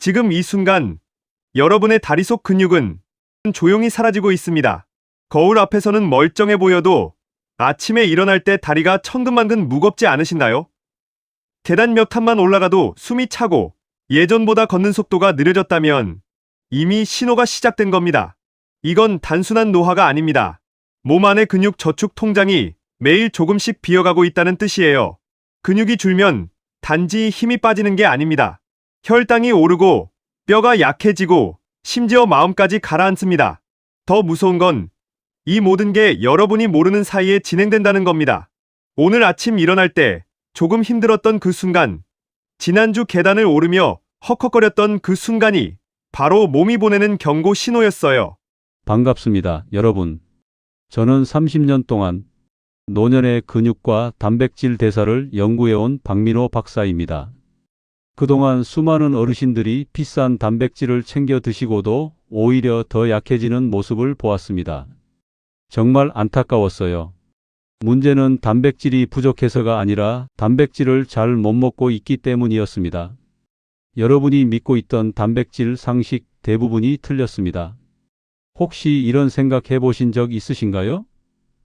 지금 이 순간 여러분의 다리 속 근육은 조용히 사라지고 있습니다. 거울 앞에서는 멀쩡해 보여도 아침에 일어날 때 다리가 천근만근 무겁지 않으신가요? 계단 몇 칸만 올라가도 숨이 차고 예전보다 걷는 속도가 느려졌다면 이미 신호가 시작된 겁니다. 이건 단순한 노화가 아닙니다. 몸 안의 근육 저축 통장이 매일 조금씩 비어가고 있다는 뜻이에요. 근육이 줄면 단지 힘이 빠지는 게 아닙니다. 혈당이 오르고 뼈가 약해지고 심지어 마음까지 가라앉습니다. 더 무서운 건 이 모든 게 여러분이 모르는 사이에 진행된다는 겁니다. 오늘 아침 일어날 때 조금 힘들었던 그 순간, 지난주 계단을 오르며 헉헉거렸던 그 순간이 바로 몸이 보내는 경고 신호였어요. 반갑습니다, 여러분. 저는 30년 동안 노년의 근육과 단백질 대사를 연구해온 박민호 박사입니다. 그동안 수많은 어르신들이 비싼 단백질을 챙겨 드시고도 오히려 더 약해지는 모습을 보았습니다. 정말 안타까웠어요. 문제는 단백질이 부족해서가 아니라 단백질을 잘 못 먹고 있기 때문이었습니다. 여러분이 믿고 있던 단백질 상식 대부분이 틀렸습니다. 혹시 이런 생각 해보신 적 있으신가요?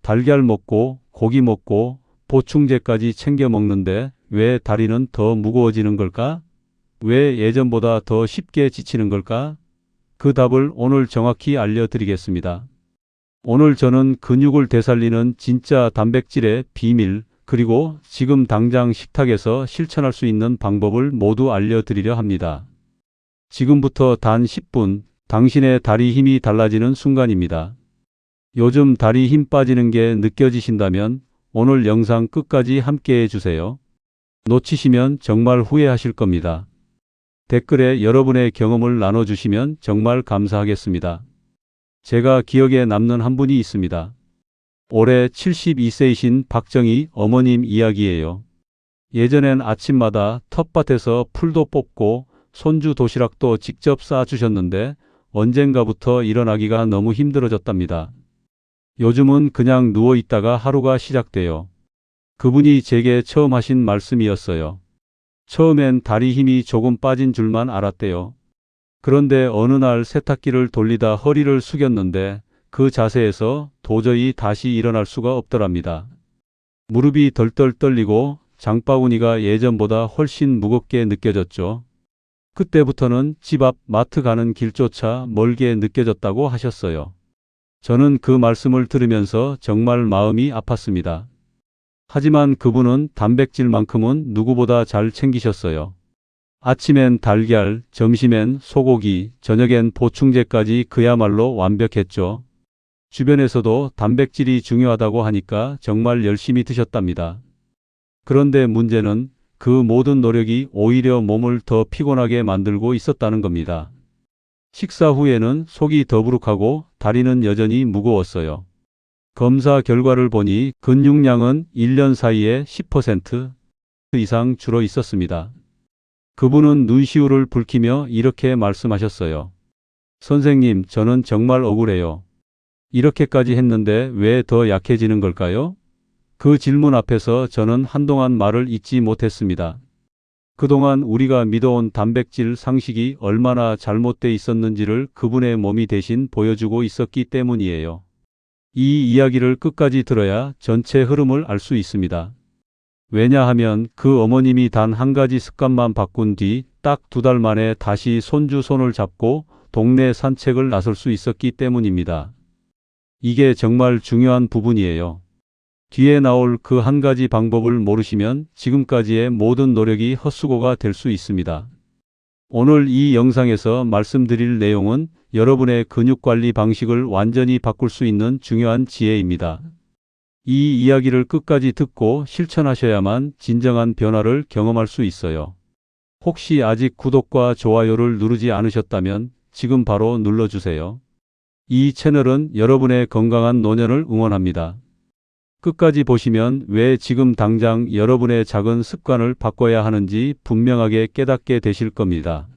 달걀 먹고 고기 먹고 보충제까지 챙겨 먹는데 왜 다리는 더 무거워지는 걸까? 왜 예전보다 더 쉽게 지치는 걸까? 그 답을 오늘 정확히 알려드리겠습니다. 오늘 저는 근육을 되살리는 진짜 단백질의 비밀, 그리고 지금 당장 식탁에서 실천할 수 있는 방법을 모두 알려드리려 합니다. 지금부터 단 10분, 당신의 다리 힘이 달라지는 순간입니다. 요즘 다리 힘 빠지는 게 느껴지신다면 오늘 영상 끝까지 함께 해주세요. 놓치시면 정말 후회하실 겁니다. 댓글에 여러분의 경험을 나눠주시면 정말 감사하겠습니다. 제가 기억에 남는 한 분이 있습니다. 올해 72세이신 박정희 어머님 이야기예요. 예전엔 아침마다 텃밭에서 풀도 뽑고 손주 도시락도 직접 싸주셨는데 언젠가부터 일어나기가 너무 힘들어졌답니다. 요즘은 그냥 누워있다가 하루가 시작돼요. 그분이 제게 처음 하신 말씀이었어요. 처음엔 다리 힘이 조금 빠진 줄만 알았대요. 그런데 어느 날 세탁기를 돌리다 허리를 숙였는데 그 자세에서 도저히 다시 일어날 수가 없더랍니다. 무릎이 덜덜 떨리고 장바구니가 예전보다 훨씬 무겁게 느껴졌죠. 그때부터는 집 앞 마트 가는 길조차 멀게 느껴졌다고 하셨어요. 저는 그 말씀을 들으면서 정말 마음이 아팠습니다. 하지만 그분은 단백질만큼은 누구보다 잘 챙기셨어요. 아침엔 달걀, 점심엔 소고기, 저녁엔 보충제까지 그야말로 완벽했죠. 주변에서도 단백질이 중요하다고 하니까 정말 열심히 드셨답니다. 그런데 문제는 그 모든 노력이 오히려 몸을 더 피곤하게 만들고 있었다는 겁니다. 식사 후에는 속이 더부룩하고 다리는 여전히 무거웠어요. 검사 결과를 보니 근육량은 1년 사이에 10% 이상 줄어 있었습니다. 그분은 눈시울을 붉히며 이렇게 말씀하셨어요. 선생님, 저는 정말 억울해요. 이렇게까지 했는데 왜 더 약해지는 걸까요? 그 질문 앞에서 저는 한동안 말을 잇지 못했습니다. 그동안 우리가 믿어온 단백질 상식이 얼마나 잘못돼 있었는지를 그분의 몸이 대신 보여주고 있었기 때문이에요. 이 이야기를 끝까지 들어야 전체 흐름을 알 수 있습니다. 왜냐하면 그 어머님이 단 한 가지 습관만 바꾼 뒤 딱 2달 만에 다시 손주 손을 잡고 동네 산책을 나설 수 있었기 때문입니다. 이게 정말 중요한 부분이에요. 뒤에 나올 그 한 가지 방법을 모르시면 지금까지의 모든 노력이 헛수고가 될 수 있습니다. 오늘 이 영상에서 말씀드릴 내용은 여러분의 근육관리 방식을 완전히 바꿀 수 있는 중요한 지혜입니다. 이 이야기를 끝까지 듣고 실천하셔야만 진정한 변화를 경험할 수 있어요. 혹시 아직 구독과 좋아요를 누르지 않으셨다면 지금 바로 눌러주세요. 이 채널은 여러분의 건강한 노년을 응원합니다. 끝까지 보시면 왜 지금 당장 여러분의 작은 습관을 바꿔야 하는지 분명하게 깨닫게 되실 겁니다.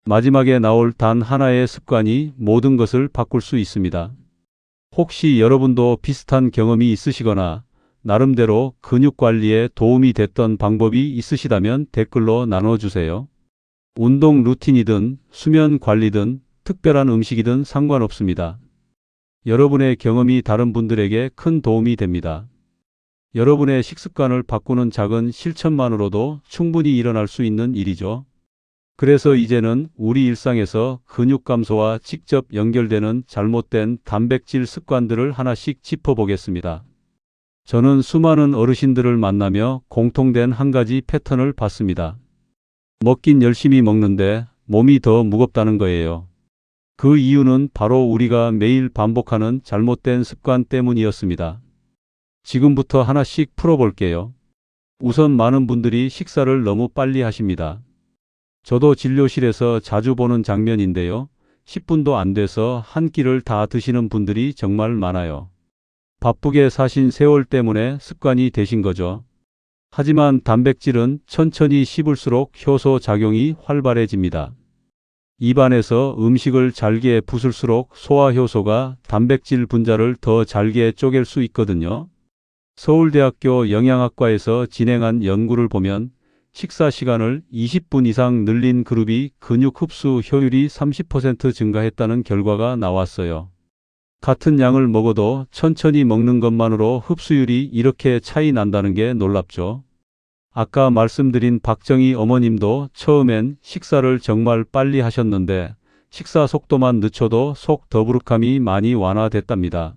마지막에 나올 단 하나의 습관이 모든 것을 바꿀 수 있습니다. 혹시 여러분도 비슷한 경험이 있으시거나 나름대로 근육 관리에 도움이 됐던 방법이 있으시다면 댓글로 나눠주세요. 운동 루틴이든 수면 관리든 특별한 음식이든 상관없습니다. 여러분의 경험이 다른 분들에게 큰 도움이 됩니다. 여러분의 식습관을 바꾸는 작은 실천만으로도 충분히 일어날 수 있는 일이죠. 그래서 이제는 우리 일상에서 근육 감소와 직접 연결되는 잘못된 단백질 습관들을 하나씩 짚어보겠습니다. 저는 수많은 어르신들을 만나며 공통된 한 가지 패턴을 봤습니다. 먹긴 열심히 먹는데 몸이 더 무겁다는 거예요. 그 이유는 바로 우리가 매일 반복하는 잘못된 습관 때문이었습니다. 지금부터 하나씩 풀어볼게요. 우선 많은 분들이 식사를 너무 빨리 하십니다. 저도 진료실에서 자주 보는 장면인데요. 10분도 안 돼서 한 끼를 다 드시는 분들이 정말 많아요. 바쁘게 사신 세월 때문에 습관이 되신 거죠. 하지만 단백질은 천천히 씹을수록 효소 작용이 활발해집니다. 입안에서 음식을 잘게 부술수록 소화효소가 단백질 분자를 더 잘게 쪼갤 수 있거든요. 서울대학교 영양학과에서 진행한 연구를 보면 식사 시간을 20분 이상 늘린 그룹이 근육 흡수 효율이 30% 증가했다는 결과가 나왔어요. 같은 양을 먹어도 천천히 먹는 것만으로 흡수율이 이렇게 차이 난다는 게 놀랍죠. 아까 말씀드린 박정희 어머님도 처음엔 식사를 정말 빨리 하셨는데 식사 속도만 늦춰도 속 더부룩함이 많이 완화됐답니다.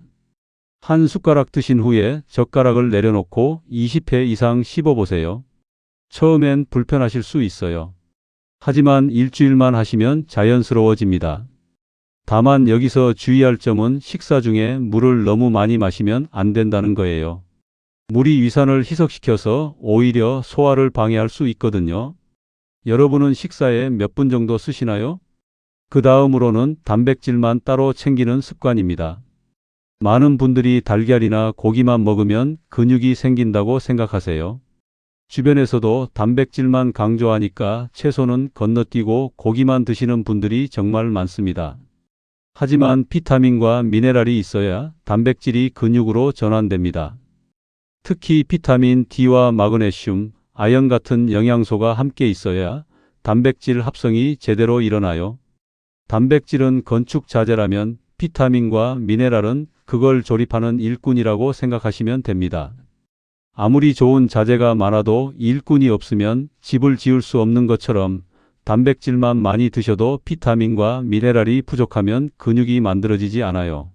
한 숟가락 드신 후에 젓가락을 내려놓고 20회 이상 씹어보세요. 처음엔 불편하실 수 있어요. 하지만 일주일만 하시면 자연스러워집니다. 다만 여기서 주의할 점은 식사 중에 물을 너무 많이 마시면 안 된다는 거예요. 물이 위산을 희석시켜서 오히려 소화를 방해할 수 있거든요. 여러분은 식사에 몇 분 정도 쓰시나요? 그 다음으로는 단백질만 따로 챙기는 습관입니다. 많은 분들이 달걀이나 고기만 먹으면 근육이 생긴다고 생각하세요. 주변에서도 단백질만 강조하니까 채소는 건너뛰고 고기만 드시는 분들이 정말 많습니다. 하지만 비타민과 미네랄이 있어야 단백질이 근육으로 전환됩니다. 특히 비타민 D와 마그네슘, 아연 같은 영양소가 함께 있어야 단백질 합성이 제대로 일어나요. 단백질은 건축 자재라면 비타민과 미네랄은 그걸 조립하는 일꾼이라고 생각하시면 됩니다. 아무리 좋은 자재가 많아도 일꾼이 없으면 집을 지을 수 없는 것처럼 단백질만 많이 드셔도 비타민과 미네랄이 부족하면 근육이 만들어지지 않아요.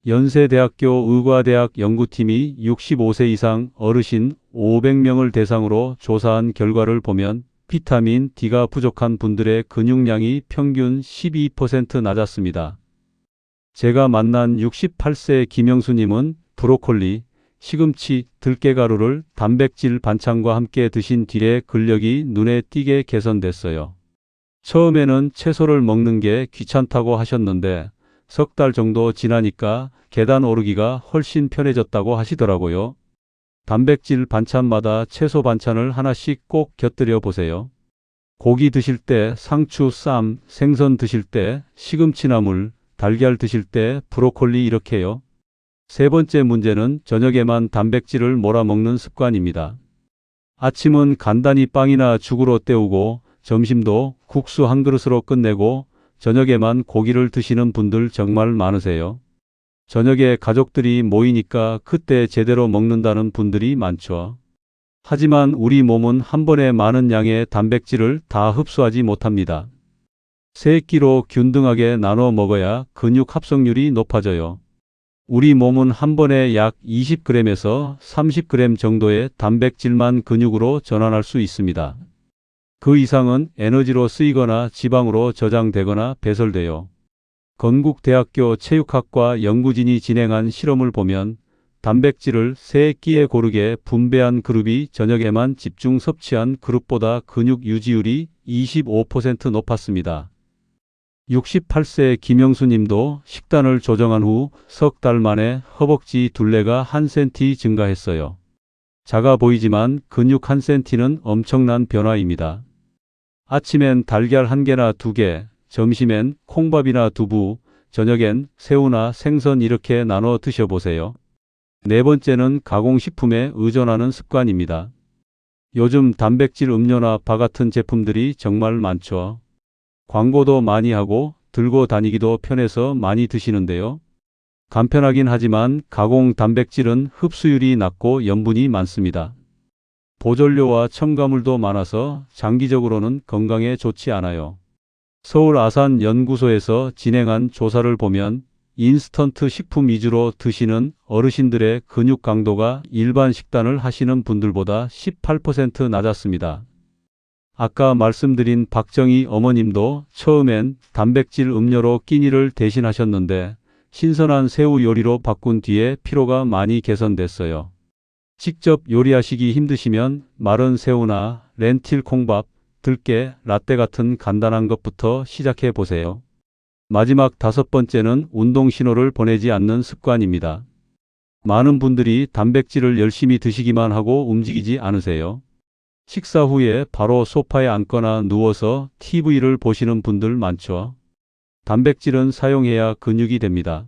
연세대학교 의과대학 연구팀이 65세 이상 어르신 500명을 대상으로 조사한 결과를 보면 비타민 D가 부족한 분들의 근육량이 평균 12% 낮았습니다. 제가 만난 68세 김영수님은 브로콜리, 시금치, 들깨가루를 단백질 반찬과 함께 드신 뒤에 근력이 눈에 띄게 개선됐어요. 처음에는 채소를 먹는 게 귀찮다고 하셨는데 석 달 정도 지나니까 계단 오르기가 훨씬 편해졌다고 하시더라고요. 단백질 반찬마다 채소 반찬을 하나씩 꼭 곁들여 보세요. 고기 드실 때 상추, 쌈, 생선 드실 때 시금치나물, 달걀 드실 때 브로콜리 이렇게요. 세 번째 문제는 저녁에만 단백질을 몰아먹는 습관입니다. 아침은 간단히 빵이나 죽으로 때우고 점심도 국수 한 그릇으로 끝내고 저녁에만 고기를 드시는 분들 정말 많으세요. 저녁에 가족들이 모이니까 그때 제대로 먹는다는 분들이 많죠. 하지만 우리 몸은 한 번에 많은 양의 단백질을 다 흡수하지 못합니다. 세 끼로 균등하게 나눠 먹어야 근육 합성률이 높아져요. 우리 몸은 한 번에 약 20g에서 30g 정도의 단백질만 근육으로 전환할 수 있습니다. 그 이상은 에너지로 쓰이거나 지방으로 저장되거나 배설돼요. 건국대학교 체육학과 연구진이 진행한 실험을 보면 단백질을 세 끼에 고르게 분배한 그룹이 저녁에만 집중 섭취한 그룹보다 근육 유지율이 25% 높았습니다. 68세 김영수 님도 식단을 조정한 후 석 달 만에 허벅지 둘레가 1cm 증가했어요. 작아 보이지만 근육 1cm는 엄청난 변화입니다. 아침엔 달걀 1개나 2개, 점심엔 콩밥이나 두부, 저녁엔 새우나 생선 이렇게 나눠 드셔보세요. 네 번째는 가공식품에 의존하는 습관입니다. 요즘 단백질 음료나 바 같은 제품들이 정말 많죠. 광고도 많이 하고 들고 다니기도 편해서 많이 드시는데요. 간편하긴 하지만 가공 단백질은 흡수율이 낮고 염분이 많습니다. 보존료와 첨가물도 많아서 장기적으로는 건강에 좋지 않아요. 서울 아산연구소에서 진행한 조사를 보면 인스턴트 식품 위주로 드시는 어르신들의 근육 강도가 일반 식단을 하시는 분들보다 18% 낮았습니다. 아까 말씀드린 박정희 어머님도 처음엔 단백질 음료로 끼니를 대신하셨는데 신선한 새우 요리로 바꾼 뒤에 피로가 많이 개선됐어요. 직접 요리하시기 힘드시면 마른 새우나 렌틸 콩밥, 들깨, 라떼 같은 간단한 것부터 시작해 보세요. 마지막 5번째는 운동 신호를 보내지 않는 습관입니다. 많은 분들이 단백질을 열심히 드시기만 하고 움직이지 않으세요. 식사 후에 바로 소파에 앉거나 누워서 TV를 보시는 분들 많죠. 단백질은 사용해야 근육이 됩니다.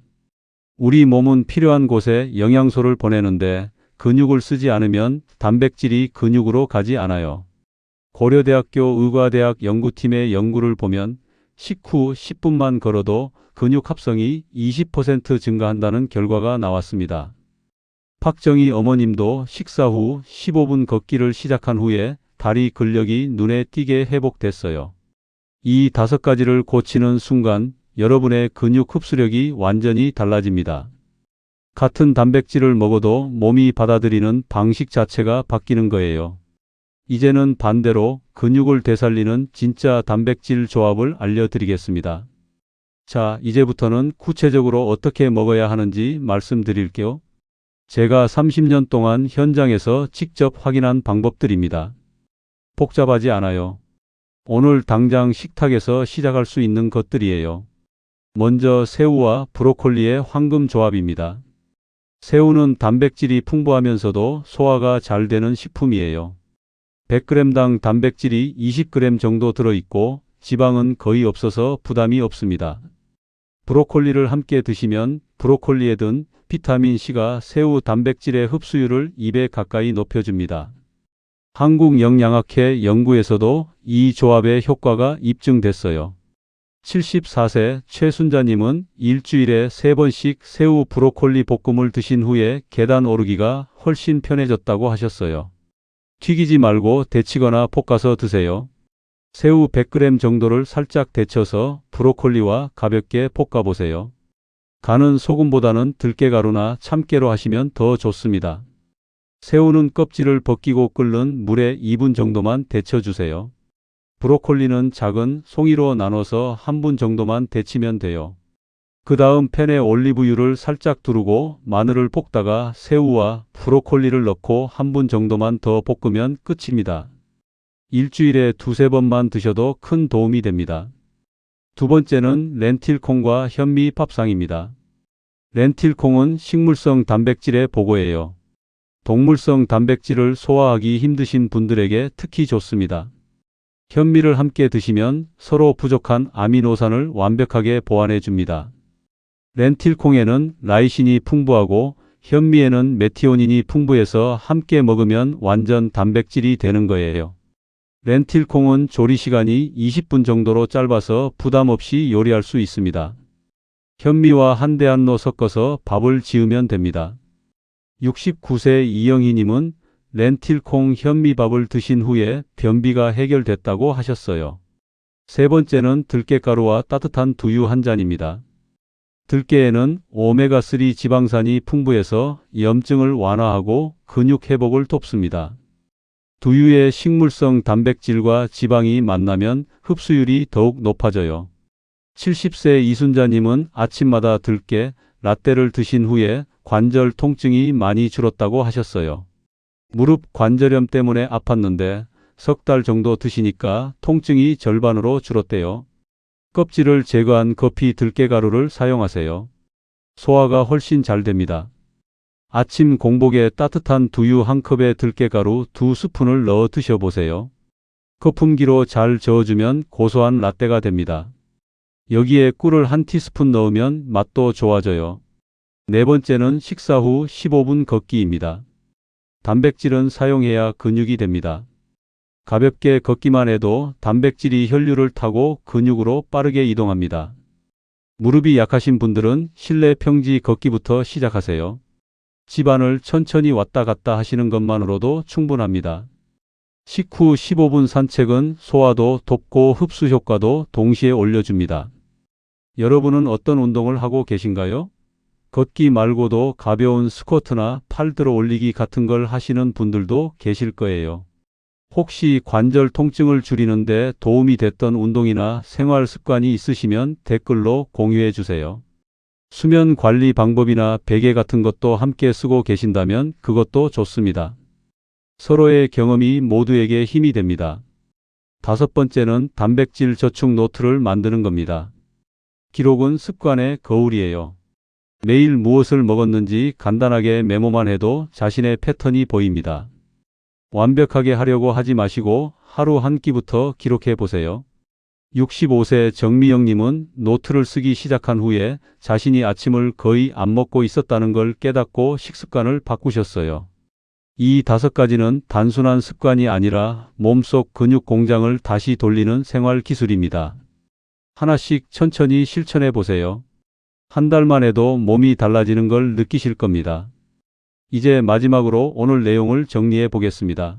우리 몸은 필요한 곳에 영양소를 보내는데 근육을 쓰지 않으면 단백질이 근육으로 가지 않아요. 고려대학교 의과대학 연구팀의 연구를 보면 식후 10분만 걸어도 근육 합성이 20% 증가한다는 결과가 나왔습니다. 박정희 어머님도 식사 후 15분 걷기를 시작한 후에 다리 근력이 눈에 띄게 회복됐어요. 이 5가지를 고치는 순간 여러분의 근육 흡수력이 완전히 달라집니다. 같은 단백질을 먹어도 몸이 받아들이는 방식 자체가 바뀌는 거예요. 이제는 반대로 근육을 되살리는 진짜 단백질 조합을 알려드리겠습니다. 자, 이제부터는 구체적으로 어떻게 먹어야 하는지 말씀드릴게요. 제가 30년 동안 현장에서 직접 확인한 방법들입니다. 복잡하지 않아요. 오늘 당장 식탁에서 시작할 수 있는 것들이에요. 먼저 새우와 브로콜리의 황금 조합입니다. 새우는 단백질이 풍부하면서도 소화가 잘 되는 식품이에요. 100g당 단백질이 20g 정도 들어있고 지방은 거의 없어서 부담이 없습니다. 브로콜리를 함께 드시면 브로콜리에 든 비타민C가 새우 단백질의 흡수율을 2배 가까이 높여줍니다. 한국영양학회 연구에서도 이 조합의 효과가 입증됐어요. 74세 최순자님은 일주일에 3번씩 새우 브로콜리 볶음을 드신 후에 계단 오르기가 훨씬 편해졌다고 하셨어요. 튀기지 말고 데치거나 볶아서 드세요. 새우 100g 정도를 살짝 데쳐서 브로콜리와 가볍게 볶아보세요. 간은 소금보다는 들깨가루나 참깨로 하시면 더 좋습니다. 새우는 껍질을 벗기고 끓는 물에 2분 정도만 데쳐주세요. 브로콜리는 작은 송이로 나눠서 1분 정도만 데치면 돼요. 그 다음 팬에 올리브유를 살짝 두르고 마늘을 볶다가 새우와 브로콜리를 넣고 1분 정도만 더 볶으면 끝입니다. 일주일에 2~3번만 드셔도 큰 도움이 됩니다. 두 번째는 렌틸콩과 현미 밥상입니다. 렌틸콩은 식물성 단백질의 보고예요. 동물성 단백질을 소화하기 힘드신 분들에게 특히 좋습니다. 현미를 함께 드시면 서로 부족한 아미노산을 완벽하게 보완해 줍니다. 렌틸콩에는 라이신이 풍부하고 현미에는 메티오닌이 풍부해서 함께 먹으면 완전 단백질이 되는 거예요. 렌틸콩은 조리 시간이 20분 정도로 짧아서 부담 없이 요리할 수 있습니다. 현미와 한대한로 섞어서 밥을 지으면 됩니다. 69세 이영희님은 렌틸콩 현미밥을 드신 후에 변비가 해결됐다고 하셨어요. 세 번째는 들깨가루와 따뜻한 두유 한 잔입니다. 들깨에는 오메가3 지방산이 풍부해서 염증을 완화하고 근육 회복을 돕습니다. 두유의 식물성 단백질과 지방이 만나면 흡수율이 더욱 높아져요. 70세 이순자님은 아침마다 들깨, 라떼를 드신 후에 관절 통증이 많이 줄었다고 하셨어요. 무릎 관절염 때문에 아팠는데 3달 정도 드시니까 통증이 절반으로 줄었대요. 껍질을 제거한 커피 들깨가루를 사용하세요. 소화가 훨씬 잘 됩니다. 아침 공복에 따뜻한 두유 1컵에 들깨가루 2스푼을 넣어 드셔보세요. 거품기로 잘 저어주면 고소한 라떼가 됩니다. 여기에 꿀을 1티스푼 넣으면 맛도 좋아져요. 네 번째는 식사 후 15분 걷기입니다. 단백질은 사용해야 근육이 됩니다. 가볍게 걷기만 해도 단백질이 혈류를 타고 근육으로 빠르게 이동합니다. 무릎이 약하신 분들은 실내 평지 걷기부터 시작하세요. 집안을 천천히 왔다 갔다 하시는 것만으로도 충분합니다. 식후 15분 산책은 소화도 돕고 흡수 효과도 동시에 올려줍니다. 여러분은 어떤 운동을 하고 계신가요? 걷기 말고도 가벼운 스쿼트나 팔 들어 올리기 같은 걸 하시는 분들도 계실 거예요. 혹시 관절 통증을 줄이는데 도움이 됐던 운동이나 생활 습관이 있으시면 댓글로 공유해 주세요. 수면 관리 방법이나 베개 같은 것도 함께 쓰고 계신다면 그것도 좋습니다. 서로의 경험이 모두에게 힘이 됩니다. 5번째는 단백질 저축 노트를 만드는 겁니다. 기록은 습관의 거울이에요. 매일 무엇을 먹었는지 간단하게 메모만 해도 자신의 패턴이 보입니다. 완벽하게 하려고 하지 마시고 하루 한 끼부터 기록해 보세요. 65세 정미영님은 노트를 쓰기 시작한 후에 자신이 아침을 거의 안 먹고 있었다는 걸 깨닫고 식습관을 바꾸셨어요. 이 5가지는 단순한 습관이 아니라 몸속 근육 공장을 다시 돌리는 생활 기술입니다. 하나씩 천천히 실천해 보세요. 한 달만 해도 몸이 달라지는 걸 느끼실 겁니다. 이제 마지막으로 오늘 내용을 정리해 보겠습니다.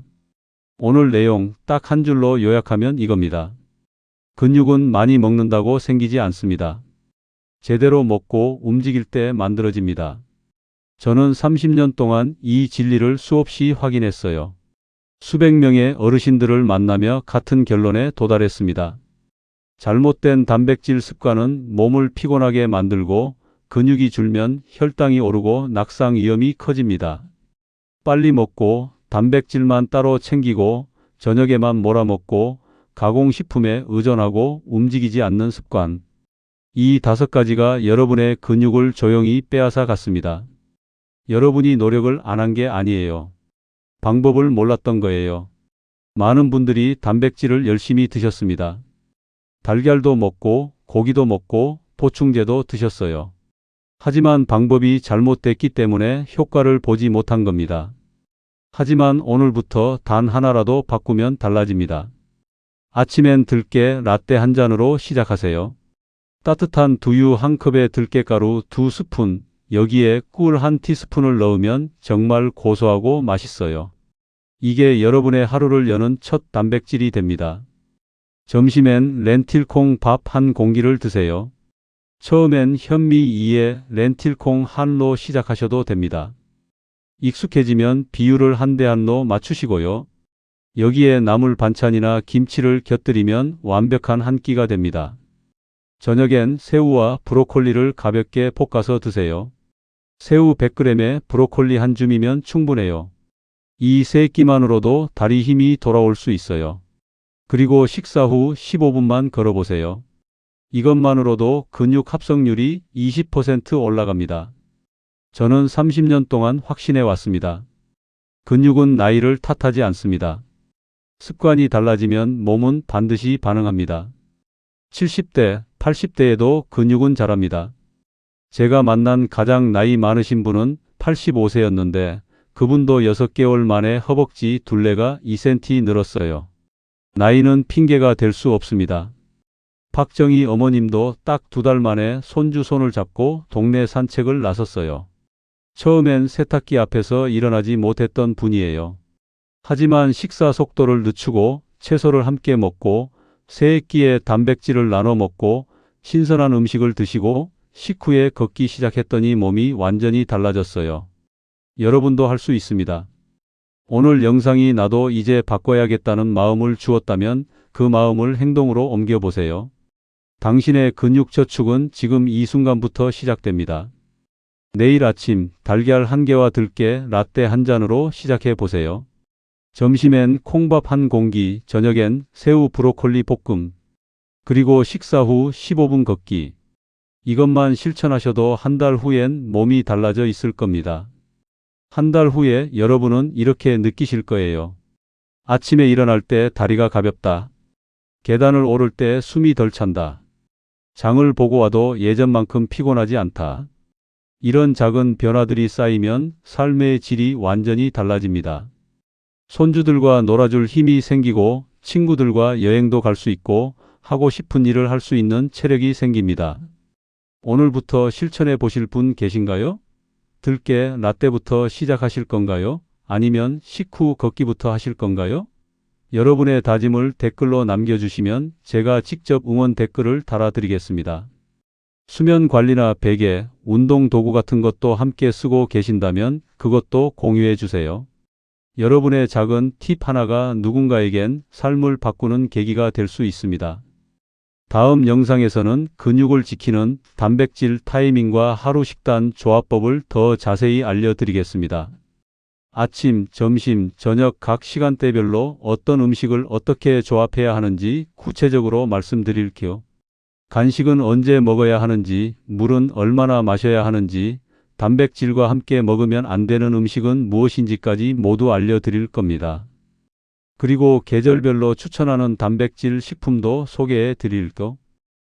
오늘 내용 딱 한 줄로 요약하면 이겁니다. 근육은 많이 먹는다고 생기지 않습니다. 제대로 먹고 움직일 때 만들어집니다. 저는 30년 동안 이 진리를 수없이 확인했어요. 수백 명의 어르신들을 만나며 같은 결론에 도달했습니다. 잘못된 단백질 습관은 몸을 피곤하게 만들고 근육이 줄면 혈당이 오르고 낙상 위험이 커집니다. 빨리 먹고 단백질만 따로 챙기고 저녁에만 몰아먹고 가공식품에 의존하고 움직이지 않는 습관. 이 5가지가 여러분의 근육을 조용히 빼앗아 갔습니다. 여러분이 노력을 안 한 게 아니에요. 방법을 몰랐던 거예요. 많은 분들이 단백질을 열심히 드셨습니다. 달걀도 먹고 고기도 먹고 보충제도 드셨어요. 하지만 방법이 잘못됐기 때문에 효과를 보지 못한 겁니다. 하지만 오늘부터 단 하나라도 바꾸면 달라집니다. 아침엔 들깨 라떼 한 잔으로 시작하세요. 따뜻한 두유 한 컵에 들깨가루 2스푼, 여기에 꿀 1티스푼을 넣으면 정말 고소하고 맛있어요. 이게 여러분의 하루를 여는 첫 단백질이 됩니다. 점심엔 렌틸콩 밥 한 공기를 드세요. 처음엔 현미 2에 렌틸콩 1로 시작하셔도 됩니다. 익숙해지면 비율을 1대 1로 맞추시고요. 여기에 나물 반찬이나 김치를 곁들이면 완벽한 한 끼가 됩니다. 저녁엔 새우와 브로콜리를 가볍게 볶아서 드세요. 새우 100g에 브로콜리 한 줌이면 충분해요. 이 3끼만으로도 다리 힘이 돌아올 수 있어요. 그리고 식사 후 15분만 걸어보세요. 이것만으로도 근육 합성률이 20% 올라갑니다. 저는 30년 동안 확신해 왔습니다. 근육은 나이를 탓하지 않습니다. 습관이 달라지면 몸은 반드시 반응합니다. 70대, 80대에도 근육은 자랍니다. 제가 만난 가장 나이 많으신 분은 85세였는데 그분도 6개월 만에 허벅지 둘레가 2cm 늘었어요. 나이는 핑계가 될 수 없습니다. 박정희 어머님도 딱 2달 만에 손주 손을 잡고 동네 산책을 나섰어요. 처음엔 세탁기 앞에서 일어나지 못했던 분이에요. 하지만 식사 속도를 늦추고 채소를 함께 먹고 세 끼의 단백질을 나눠 먹고 신선한 음식을 드시고 식후에 걷기 시작했더니 몸이 완전히 달라졌어요. 여러분도 할 수 있습니다. 오늘 영상이 나도 이제 바꿔야겠다는 마음을 주었다면 그 마음을 행동으로 옮겨보세요. 당신의 근육 저축은 지금 이 순간부터 시작됩니다. 내일 아침 달걀 1개와 들깨 라떼 한 잔으로 시작해 보세요. 점심엔 콩밥 한 공기, 저녁엔 새우 브로콜리 볶음, 그리고 식사 후 15분 걷기. 이것만 실천하셔도 한 달 후엔 몸이 달라져 있을 겁니다. 한 달 후에 여러분은 이렇게 느끼실 거예요. 아침에 일어날 때 다리가 가볍다. 계단을 오를 때 숨이 덜 찬다. 장을 보고 와도 예전만큼 피곤하지 않다. 이런 작은 변화들이 쌓이면 삶의 질이 완전히 달라집니다. 손주들과 놀아줄 힘이 생기고 친구들과 여행도 갈 수 있고 하고 싶은 일을 할 수 있는 체력이 생깁니다. 오늘부터 실천해 보실 분 계신가요? 들깨 라떼부터 시작하실 건가요? 아니면 식후 걷기부터 하실 건가요? 여러분의 다짐을 댓글로 남겨주시면 제가 직접 응원 댓글을 달아드리겠습니다. 수면 관리나 베개, 운동 도구 같은 것도 함께 쓰고 계신다면 그것도 공유해 주세요. 여러분의 작은 팁 하나가 누군가에겐 삶을 바꾸는 계기가 될 수 있습니다. 다음 영상에서는 근육을 지키는 단백질 타이밍과 하루 식단 조합법을 더 자세히 알려드리겠습니다. 아침, 점심, 저녁 각 시간대별로 어떤 음식을 어떻게 조합해야 하는지 구체적으로 말씀드릴게요. 간식은 언제 먹어야 하는지, 물은 얼마나 마셔야 하는지, 단백질과 함께 먹으면 안 되는 음식은 무엇인지까지 모두 알려드릴 겁니다. 그리고 계절별로 추천하는 단백질 식품도 소개해 드릴게요.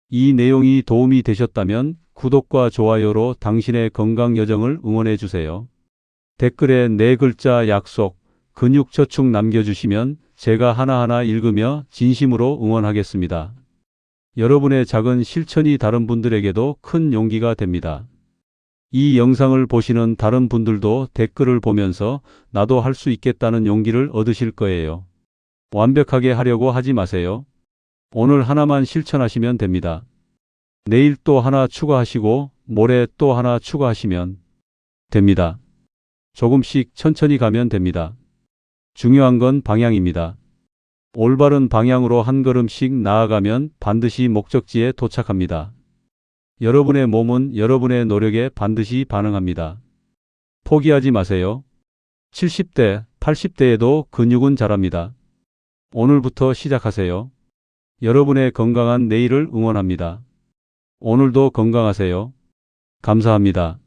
이 내용이 도움이 되셨다면 구독과 좋아요로 당신의 건강 여정을 응원해 주세요. 댓글에 4글자 약속, 근육 저축 남겨주시면 제가 하나하나 읽으며 진심으로 응원하겠습니다. 여러분의 작은 실천이 다른 분들에게도 큰 용기가 됩니다. 이 영상을 보시는 다른 분들도 댓글을 보면서 나도 할 수 있겠다는 용기를 얻으실 거예요. 완벽하게 하려고 하지 마세요. 오늘 하나만 실천하시면 됩니다. 내일 또 하나 추가하시고 모레 또 하나 추가하시면 됩니다. 조금씩 천천히 가면 됩니다. 중요한 건 방향입니다. 올바른 방향으로 한 걸음씩 나아가면 반드시 목적지에 도착합니다. 여러분의 몸은 여러분의 노력에 반드시 반응합니다. 포기하지 마세요. 70대, 80대에도 근육은 자랍니다. 오늘부터 시작하세요. 여러분의 건강한 내일을 응원합니다. 오늘도 건강하세요. 감사합니다.